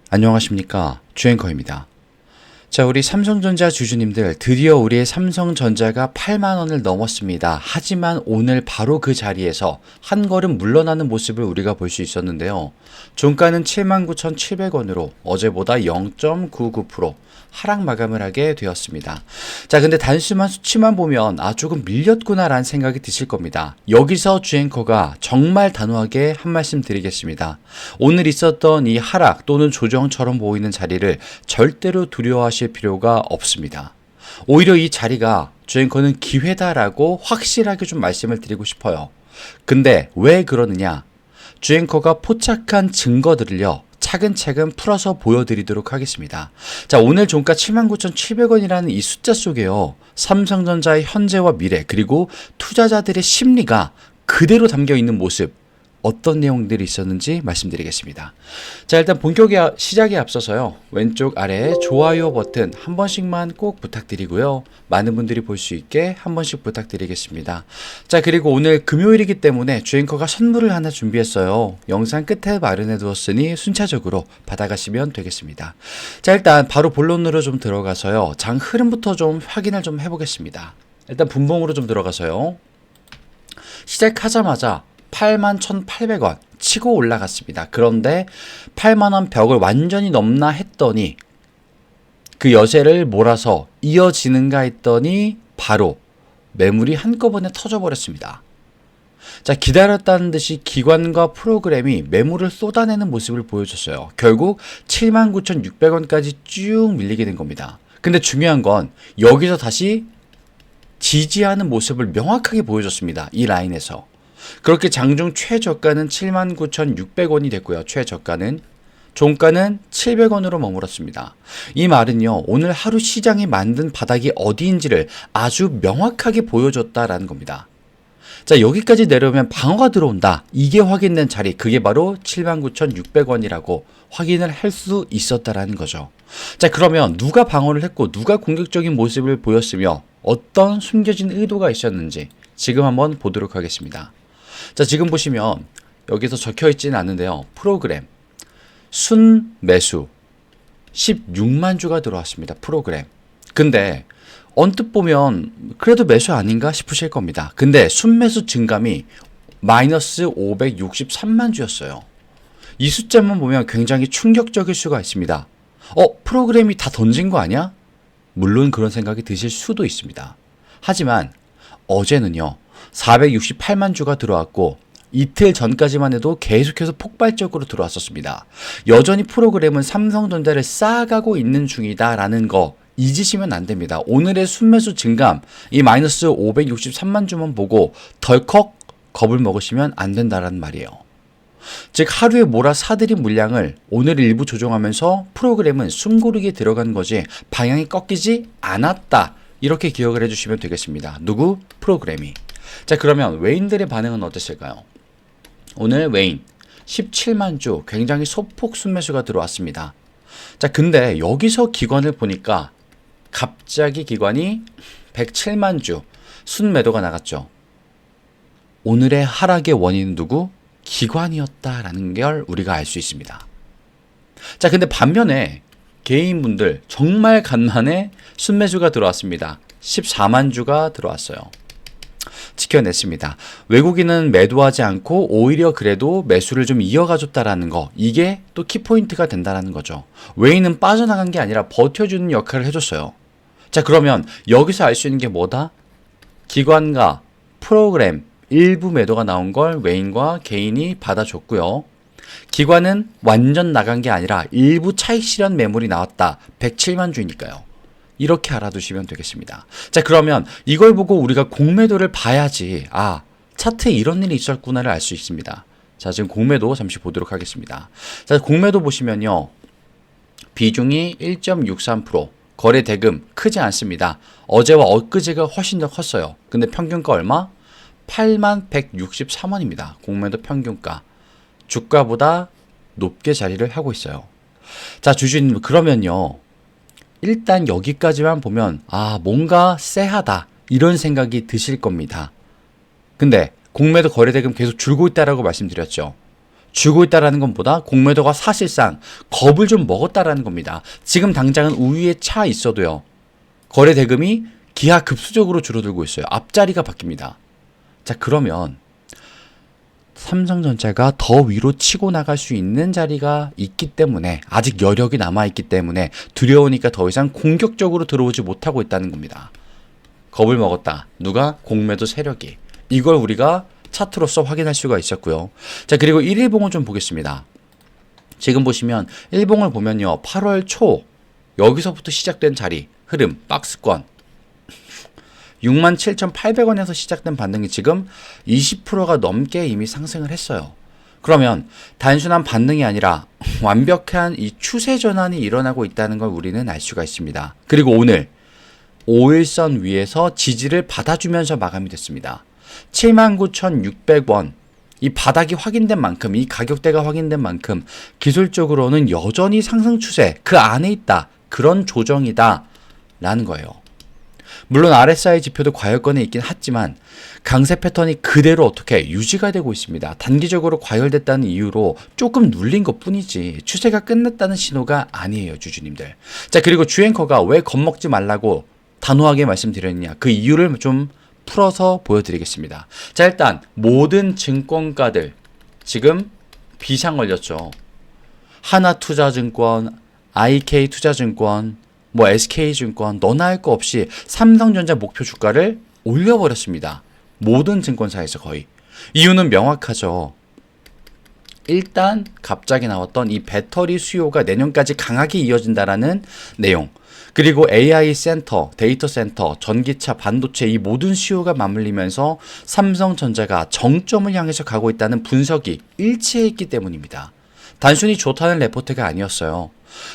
안녕하십니까, 주앵커입니다. 자, 우리 삼성전자 주주님들, 드디어 우리의 삼성전자가 8만원을 넘었습니다. 하지만 오늘 바로 그 자리에서 한 걸음 물러나는 모습을 우리가 볼 수 있었는데요. 종가는 79,700원으로 어제보다 0.99% 하락 마감을 하게 되었습니다. 자, 근데 단순한 수치만 보면 조금 밀렸구나 라는 생각이 드실 겁니다. 여기서 주앵커가 정말 단호하게 한 말씀 드리겠습니다. 오늘 있었던 이 하락 또는 조정처럼 보이는 자리를 절대로 두려워하실 필요가 없습니다. 오히려 이 자리가 주앵커는 기회다라고 확실하게 좀 말씀을 드리고 싶어요. 근데 왜 그러느냐? 주앵커가 포착한 증거들을요, 차근차근 풀어서 보여드리도록 하겠습니다. 자, 오늘 종가 79,700원이라는 이 숫자 속에요, 삼성전자의 현재와 미래 그리고 투자자들의 심리가 그대로 담겨 있는 모습, 어떤 내용들이 있었는지 말씀드리겠습니다. 자, 일단 본격의 시작에 앞서서요, 왼쪽 아래에 좋아요 버튼 한 번씩만 꼭 부탁드리고요, 많은 분들이 볼 수 있게 한 번씩 부탁드리겠습니다. 자, 그리고 오늘 금요일이기 때문에 주앵커가 선물을 하나 준비했어요. 영상 끝에 마련해 두었으니 순차적으로 받아가시면 되겠습니다. 자, 일단 바로 본론으로 좀 들어가서요, 장 흐름부터 좀 확인을 좀 해보겠습니다. 일단 분봉으로 좀 들어가서요, 시작하자마자 81,800원 치고 올라갔습니다. 그런데 8만원 벽을 완전히 넘나 했더니 그 여세를 몰아서 이어지는가 했더니 바로 매물이 한꺼번에 터져버렸습니다. 자, 기다렸다는 듯이 기관과 프로그램이 매물을 쏟아내는 모습을 보여줬어요. 결국 79,600원까지 쭉 밀리게 된 겁니다. 근데 중요한 건 여기서 다시 지지하는 모습을 명확하게 보여줬습니다. 이 라인에서. 그렇게 장중 최저가는 79,600원이 됐고요. 최저가는. 종가는 700원으로 머물렀습니다. 이 말은요, 오늘 하루 시장이 만든 바닥이 어디인지를 아주 명확하게 보여줬다라는 겁니다. 자, 여기까지 내려오면 방어가 들어온다. 이게 확인된 자리, 그게 바로 79,600원이라고 확인을 할 수 있었다라는 거죠. 자, 그러면 누가 방어를 했고 누가 공격적인 모습을 보였으며 어떤 숨겨진 의도가 있었는지 지금 한번 보도록 하겠습니다. 자, 지금 보시면 여기서 적혀 있지는 않은데요, 프로그램 순 매수 16만 주가 들어왔습니다. 프로그램. 근데 언뜻 보면 그래도 매수 아닌가 싶으실 겁니다. 근데 순매수 증감이 마이너스 563만 주였어요. 이 숫자만 보면 굉장히 충격적일 수가 있습니다. 프로그램이 다 던진 거 아니야? 물론 그런 생각이 드실 수도 있습니다. 하지만 어제는요, 468만 주가 들어왔고 이틀 전까지만 해도 계속해서 폭발적으로 들어왔었습니다. 여전히 프로그램은 삼성전자를 쌓아가고 있는 중이다라는 거 잊으시면 안 됩니다. 오늘의 순매수 증감, 이 마이너스 563만 주만 보고 덜컥 겁을 먹으시면 안 된다라는 말이에요. 즉, 하루에 몰아 사들인 물량을 오늘 일부 조정하면서 프로그램은 숨고르게 들어간 거지 방향이 꺾이지 않았다, 이렇게 기억을 해주시면 되겠습니다. 누구? 프로그램이. 자, 그러면 외인들의 반응은 어땠을까요? 오늘 외인 17만 주, 굉장히 소폭 순매수가 들어왔습니다. 자, 근데 여기서 기관을 보니까 갑자기 기관이 107만 주 순매도가 나갔죠. 오늘의 하락의 원인은 누구? 기관이었다라는 걸 우리가 알 수 있습니다. 자, 근데 반면에 개인분들 정말 간만에 순매수가 들어왔습니다. 14만 주가 들어왔어요. 지켜냈습니다. 외국인은 매도하지 않고 오히려 그래도 매수를 좀 이어가줬다라는 거, 이게 또 키포인트가 된다라는 거죠. 외인은 빠져나간 게 아니라 버텨주는 역할을 해줬어요. 자, 그러면 여기서 알 수 있는 게 뭐다? 기관과 프로그램 일부 매도가 나온 걸 외인과 개인이 받아줬고요. 기관은 완전 나간 게 아니라 일부 차익 실현 매물이 나왔다. 107만 주니까요. 이렇게 알아두시면 되겠습니다. 자, 그러면 이걸 보고 우리가 공매도를 봐야지, 차트에 이런 일이 있었구나를 알 수 있습니다. 자, 지금 공매도 잠시 보도록 하겠습니다. 자, 공매도 보시면요, 비중이 1.63%, 거래 대금 크지 않습니다. 어제와 엊그제가 훨씬 더 컸어요. 근데 평균가 얼마? 81,163원입니다. 공매도 평균가. 주가보다 높게 자리를 하고 있어요. 자, 주주님, 그러면요, 일단 여기까지만 보면 뭔가 쎄하다, 이런 생각이 드실 겁니다. 근데 공매도 거래대금 계속 줄고 있다라고 말씀드렸죠. 주고 있다라는 것보다 공매도가 사실상 겁을 좀 먹었다라는 겁니다. 지금 당장은 우위에 차 있어도요. 거래 대금이 기하급수적으로 줄어들고 있어요. 앞자리가 바뀝니다. 자, 그러면 삼성전자가 더 위로 치고 나갈 수 있는 자리가 있기 때문에, 아직 여력이 남아있기 때문에 두려우니까 더 이상 공격적으로 들어오지 못하고 있다는 겁니다. 겁을 먹었다. 누가? 공매도 세력이. 이걸 우리가 차트로서 확인할 수가 있었고요. 자, 그리고 1일봉을 좀 보겠습니다. 지금 보시면 1봉을 보면요. 8월 초 여기서부터 시작된 자리, 흐름, 박스권 67,800원에서 시작된 반등이 지금 20%가 넘게 이미 상승을 했어요. 그러면 단순한 반등이 아니라 완벽한 이 추세 전환이 일어나고 있다는 걸 우리는 알 수가 있습니다. 그리고 오늘 5일선 위에서 지지를 받아주면서 마감이 됐습니다. 79,600원. 이 바닥이 확인된 만큼, 이 가격대가 확인된 만큼 기술적으로는 여전히 상승 추세 그 안에 있다. 그런 조정이다 라는 거예요. 물론 RSI 지표도 과열권에 있긴 하지만 강세 패턴이 그대로 어떻게 유지가 되고 있습니다. 단기적으로 과열됐다는 이유로 조금 눌린 것 뿐이지 추세가 끝났다는 신호가 아니에요, 주주님들. 자, 그리고 주앵커가 왜 겁먹지 말라고 단호하게 말씀드렸느냐, 그 이유를 좀 풀어서 보여드리겠습니다. 자, 일단 모든 증권가들 지금 비상 걸렸죠. 하나투자증권, IK투자증권, 뭐 SK증권, 너나 할 거 없이 삼성전자 목표 주가를 올려버렸습니다. 모든 증권사에서 거의. 이유는 명확하죠. 일단 갑자기 나왔던 이 배터리 수요가 내년까지 강하게 이어진다라는 내용. 그리고 AI 센터, 데이터 센터, 전기차, 반도체 이 모든 수요가 맞물리면서 삼성전자가 정점을 향해서 가고 있다는 분석이 일치했기 때문입니다. 단순히 좋다는 레포트가 아니었어요.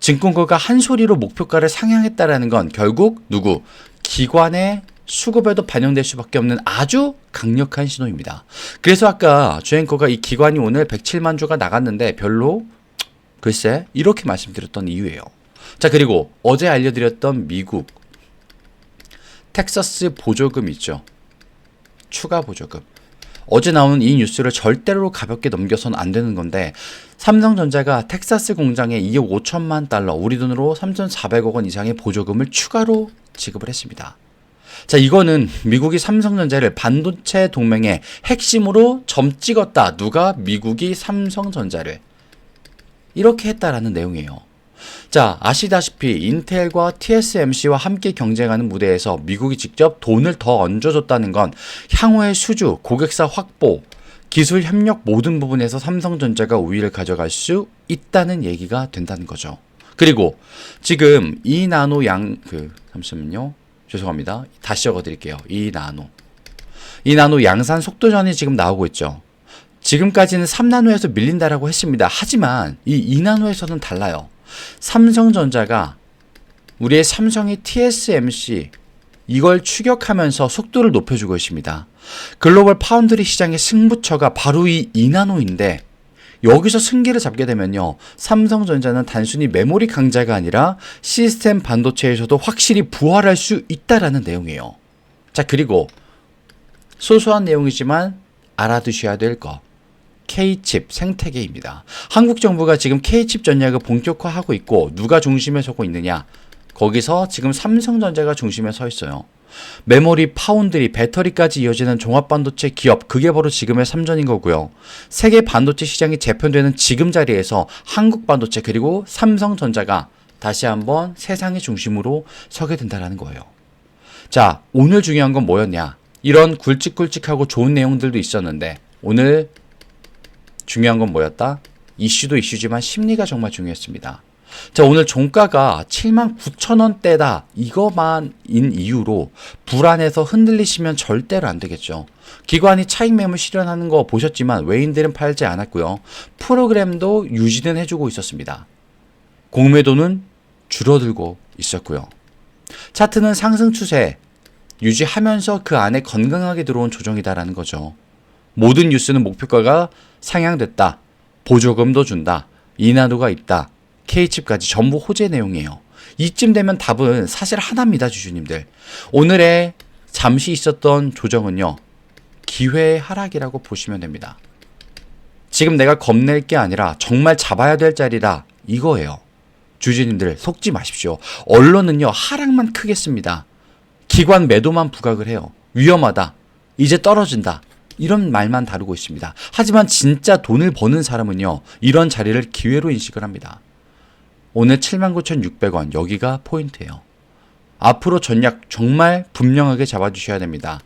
증권가가 한 소리로 목표가를 상향했다라는 건 결국 누구? 기관의 수급에도 반영될 수밖에 없는 아주 강력한 신호입니다. 그래서 아까 주앵커가 이 기관이 오늘 107만 주가 나갔는데 별로 글쎄 이렇게 말씀드렸던 이유예요. 자, 그리고 어제 알려드렸던 미국 텍사스 보조금 있죠. 추가 보조금. 어제 나온 이 뉴스를 절대로 가볍게 넘겨서는 안 되는 건데, 삼성전자가 텍사스 공장에 2억 5천만 달러, 우리 돈으로 3,400억 원 이상의 보조금을 추가로 지급을 했습니다. 자, 이거는 미국이 삼성전자를 반도체 동맹의 핵심으로 점 찍었다. 누가? 미국이 삼성전자를. 이렇게 했다라는 내용이에요. 자, 아시다시피 인텔과 TSMC와 함께 경쟁하는 무대에서 미국이 직접 돈을 더 얹어줬다는 건 향후의 수주, 고객사 확보, 기술 협력 모든 부분에서 삼성전자가 우위를 가져갈 수 있다는 얘기가 된다는 거죠. 그리고 지금 잠시만요. 죄송합니다. 다시 적어드릴게요. 이 나노 양산 속도전이 지금 나오고 있죠. 지금까지는 3나노에서 밀린다라고 했습니다. 하지만 이 2나노에서는 달라요. 삼성전자가 우리의 삼성의 TSMC 이걸 추격하면서 속도를 높여주고 있습니다. 글로벌 파운드리 시장의 승부처가 바로 이 2나노인데 여기서 승기를 잡게 되면요. 삼성전자는 단순히 메모리 강자가 아니라 시스템 반도체에서도 확실히 부활할 수 있다라는 내용이에요. 자, 그리고 소소한 내용이지만 알아두셔야 될 거. K칩 생태계입니다. 한국 정부가 지금 K칩 전략을 본격화하고 있고 누가 중심에 서고 있느냐? 거기서 지금 삼성전자가 중심에 서 있어요. 메모리, 파운드리, 배터리까지 이어지는 종합반도체 기업, 그게 바로 지금의 삼전인 거고요. 세계 반도체 시장이 재편되는 지금 자리에서 한국 반도체 그리고 삼성전자가 다시 한번 세상의 중심으로 서게 된다는 거예요. 자, 오늘 중요한 건 뭐였냐? 이런 굵직굵직하고 좋은 내용들도 있었는데 오늘 중요한 건 뭐였다? 이슈도 이슈지만 심리가 정말 중요했습니다. 자, 오늘 종가가 79,000원대다 이거만인 이유로 불안해서 흔들리시면 절대로 안 되겠죠. 기관이 차익 매물 실현하는 거 보셨지만 외인들은 팔지 않았고요. 프로그램도 유지는 해주고 있었습니다. 공매도는 줄어들고 있었고요. 차트는 상승 추세 유지하면서 그 안에 건강하게 들어온 조정이다라는 거죠. 모든 뉴스는 목표가가 상향됐다. 보조금도 준다. 인하도가 있다. K칩까지 전부 호재 내용이에요. 이쯤 되면 답은 사실 하나입니다, 주주님들. 오늘의 잠시 있었던 조정은요. 기회의 하락이라고 보시면 됩니다. 지금 내가 겁낼 게 아니라 정말 잡아야 될 자리다. 이거예요. 주주님들 속지 마십시오. 언론은요, 하락만 크겠습니다. 기관 매도만 부각을 해요. 위험하다. 이제 떨어진다. 이런 말만 다루고 있습니다. 하지만 진짜 돈을 버는 사람은요, 이런 자리를 기회로 인식을 합니다. 오늘 79,600원, 여기가 포인트예요. 앞으로 전략 정말 분명하게 잡아주셔야 됩니다.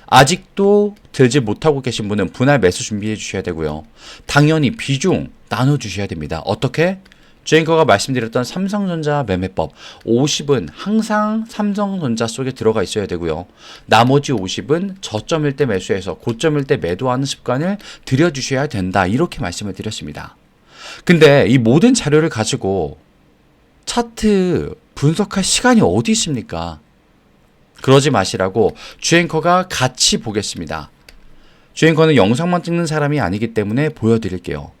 아직도 들지 못하고 계신 분은 분할 매수 준비해 주셔야 되고요. 당연히 비중 나눠주셔야 됩니다. 어떻게? 주앵커가 말씀드렸던 삼성전자 매매법 50은 항상 삼성전자 속에 들어가 있어야 되고요. 나머지 50은 저점일 때 매수해서 고점일 때 매도하는 습관을 들여주셔야 된다. 이렇게 말씀을 드렸습니다. 근데 이 모든 자료를 가지고 차트 분석할 시간이 어디 있습니까? 그러지 마시라고 주앵커가 같이 보겠습니다. 주앵커는 영상만 찍는 사람이 아니기 때문에 보여드릴게요.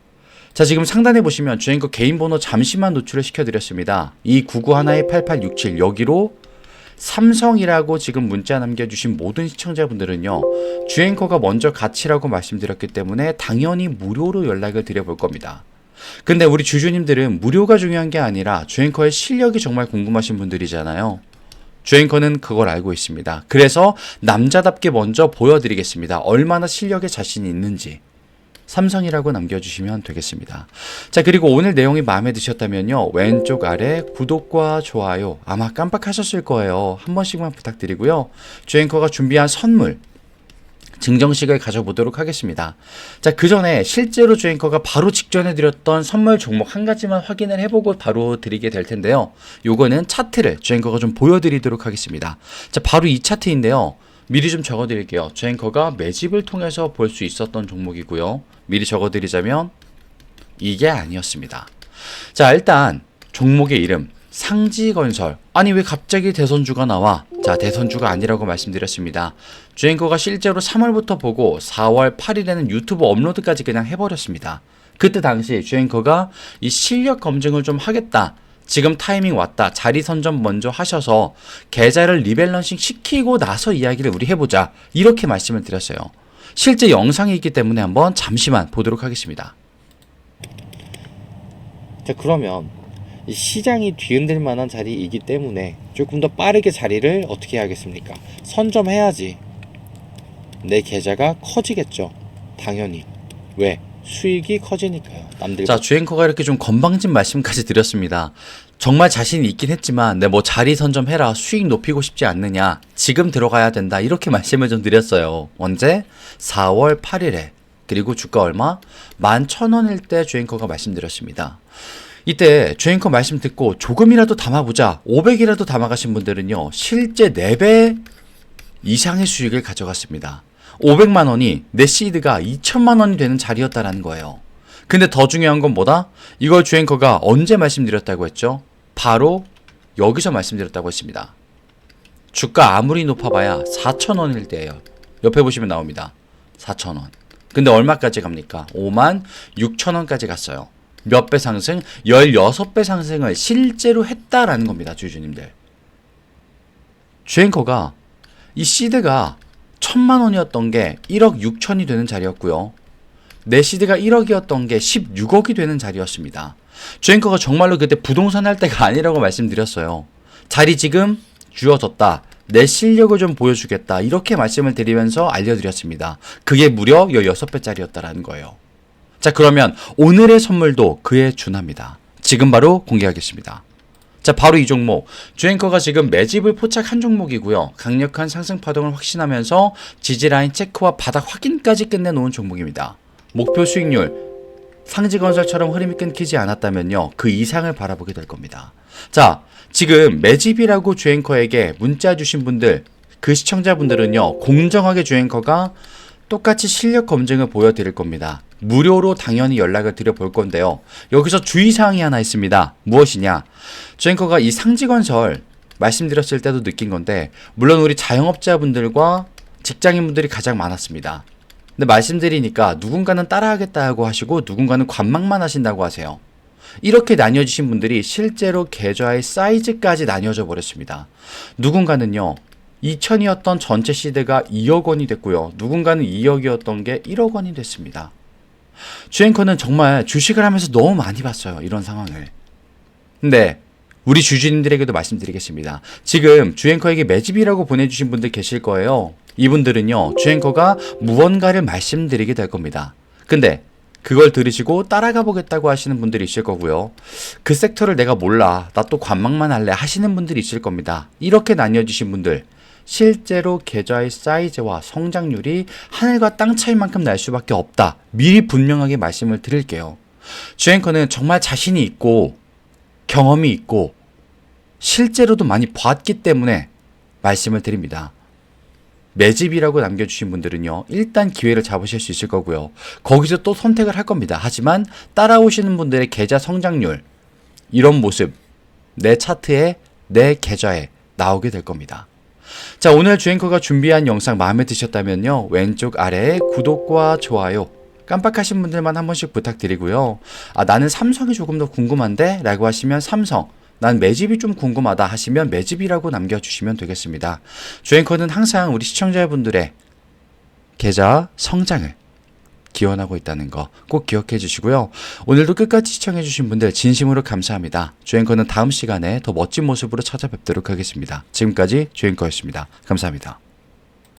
자, 지금 상단에 보시면 주앵커 개인 번호 잠시만 노출을 시켜드렸습니다. 이 9912-8867 여기로 삼성이라고 지금 문자 남겨주신 모든 시청자분들은요, 주앵커가 먼저 같이라고 말씀드렸기 때문에 당연히 무료로 연락을 드려볼 겁니다. 근데 우리 주주님들은 무료가 중요한 게 아니라 주앵커의 실력이 정말 궁금하신 분들이잖아요. 주앵커는 그걸 알고 있습니다. 그래서 남자답게 먼저 보여드리겠습니다. 얼마나 실력에 자신이 있는지. 삼성이라고 남겨주시면 되겠습니다. 자, 그리고 오늘 내용이 마음에 드셨다면요, 왼쪽 아래 구독과 좋아요 아마 깜빡하셨을 거예요. 한 번씩만 부탁드리고요. 주앵커가 준비한 선물 증정식을 가져보도록 하겠습니다. 자, 그 전에 실제로 주앵커가 바로 직전에 드렸던 선물 종목 한 가지만 확인을 해보고 바로 드리게 될 텐데요. 요거는 차트를 주앵커가 좀 보여드리도록 하겠습니다. 자, 바로 이 차트인데요. 미리 좀 적어드릴게요. 주앵커가 매집을 통해서 볼 수 있었던 종목이고요. 미리 적어드리자면 이게 아니었습니다. 자, 일단 종목의 이름 상지건설. 아니 왜 갑자기 대선주가 나와? 자, 대선주가 아니라고 말씀드렸습니다. 주앵커가 실제로 3월부터 보고 4월 8일에는 유튜브 업로드까지 그냥 해버렸습니다. 그때 당시 주앵커가 이 실력 검증을 좀 하겠다. 지금 타이밍 왔다. 자리 선점 먼저 하셔서 계좌를 리밸런싱 시키고 나서 이야기를 우리 해보자. 이렇게 말씀을 드렸어요. 실제 영상이 있기 때문에 한번 잠시만 보도록 하겠습니다. 자, 그러면 시장이 뒤흔들 만한 자리이기 때문에 조금 더 빠르게 자리를 어떻게 해야겠습니까? 선점해야지 내 계좌가 커지겠죠. 당연히. 왜? 수익이 커지니까요. 남들. 자, 주앵커가 이렇게 좀 건방진 말씀까지 드렸습니다. 정말 자신이 있긴 했지만 뭐 자리 선점해라, 수익 높이고 싶지 않느냐, 지금 들어가야 된다, 이렇게 말씀을 좀 드렸어요. 언제? 4월 8일에. 그리고 주가 얼마? 11,000원일 때 주앵커가 말씀드렸습니다. 이때 주앵커 말씀 듣고 조금이라도 담아보자, 500이라도 담아가신 분들은요, 실제 4배 이상의 수익을 가져갔습니다. 500만 원이 내 시드가 2천만 원이 되는 자리였다라는 거예요. 근데 더 중요한 건 뭐다? 이걸 주앵커가 언제 말씀드렸다고 했죠? 바로 여기서 말씀드렸다고 했습니다. 주가 아무리 높아봐야 4,000원일 때예요. 옆에 보시면 나옵니다. 4,000원. 근데 얼마까지 갑니까? 56,000원까지 갔어요. 몇 배 상승? 16배 상승을 실제로 했다라는 겁니다. 주주님들. 주앵커가 이 시드가 1,000만 원이었던 게 1억 6천이 되는 자리였고요. 내 시드가 1억이었던 게 16억이 되는 자리였습니다. 주앵커가 정말로 그때 부동산 할 때가 아니라고 말씀드렸어요. 자리 지금 주어졌다. 내 실력을 좀 보여주겠다. 이렇게 말씀을 드리면서 알려드렸습니다. 그게 무려 16배짜리였다라는 거예요. 자, 그러면 오늘의 선물도 그에 준합니다. 지금 바로 공개하겠습니다. 자, 바로 이 종목. 주앵커가 지금 매집을 포착한 종목이고요. 강력한 상승 파동을 확신하면서 지지라인 체크와 바닥 확인까지 끝내놓은 종목입니다. 목표 수익률, 상지건설처럼 흐름이 끊기지 않았다면요, 그 이상을 바라보게 될 겁니다. 자, 지금 매집이라고 주앵커에게 문자 주신 분들, 그 시청자분들은요, 공정하게 주앵커가 똑같이 실력 검증을 보여드릴 겁니다. 무료로 당연히 연락을 드려볼 건데요. 여기서 주의사항이 하나 있습니다. 무엇이냐? 주앵커가 이 상지건설 말씀드렸을 때도 느낀 건데, 물론 우리 자영업자분들과 직장인분들이 가장 많았습니다. 근데 말씀드리니까 누군가는 따라하겠다고 하시고 누군가는 관망만 하신다고 하세요. 이렇게 나뉘어지신 분들이 실제로 계좌의 사이즈까지 나뉘어져 버렸습니다. 누군가는요, 2천이었던 전체 시드가 2억 원이 됐고요. 누군가는 2억이었던 게 1억 원이 됐습니다. 주앵커는 정말 주식을 하면서 너무 많이 봤어요. 이런 상황을. 근데 우리 주주님들에게도 말씀드리겠습니다. 지금 주앵커에게 매집이라고 보내주신 분들 계실 거예요. 이분들은요, 주앵커가 무언가를 말씀드리게 될 겁니다. 근데 그걸 들으시고 따라가 보겠다고 하시는 분들이 있을 거고요. 그 섹터를 내가 몰라. 나 또 관망만 할래 하시는 분들이 있을 겁니다. 이렇게 나뉘어지신 분들, 실제로 계좌의 사이즈와 성장률이 하늘과 땅 차이만큼 날 수밖에 없다. 미리 분명하게 말씀을 드릴게요. 주앵커는 정말 자신이 있고 경험이 있고 실제로도 많이 봤기 때문에 말씀을 드립니다. 매집이라고 남겨주신 분들은요, 일단 기회를 잡으실 수 있을 거고요. 거기서 또 선택을 할 겁니다. 하지만 따라오시는 분들의 계좌 성장률, 이런 모습, 내 차트에, 내 계좌에 나오게 될 겁니다. 자, 오늘 주앵커가 준비한 영상 마음에 드셨다면요, 왼쪽 아래에 구독과 좋아요, 깜빡하신 분들만 한 번씩 부탁드리고요. 나는 삼성이 조금 더 궁금한데? 라고 하시면 삼성, 난 매집이 좀 궁금하다 하시면 매집이라고 남겨주시면 되겠습니다. 주앵커는 항상 우리 시청자분들의 계좌 성장을 기원하고 있다는 거 꼭 기억해 주시고요. 오늘도 끝까지 시청해 주신 분들 진심으로 감사합니다. 주앵커는 다음 시간에 더 멋진 모습으로 찾아뵙도록 하겠습니다. 지금까지 주앵커였습니다. 감사합니다.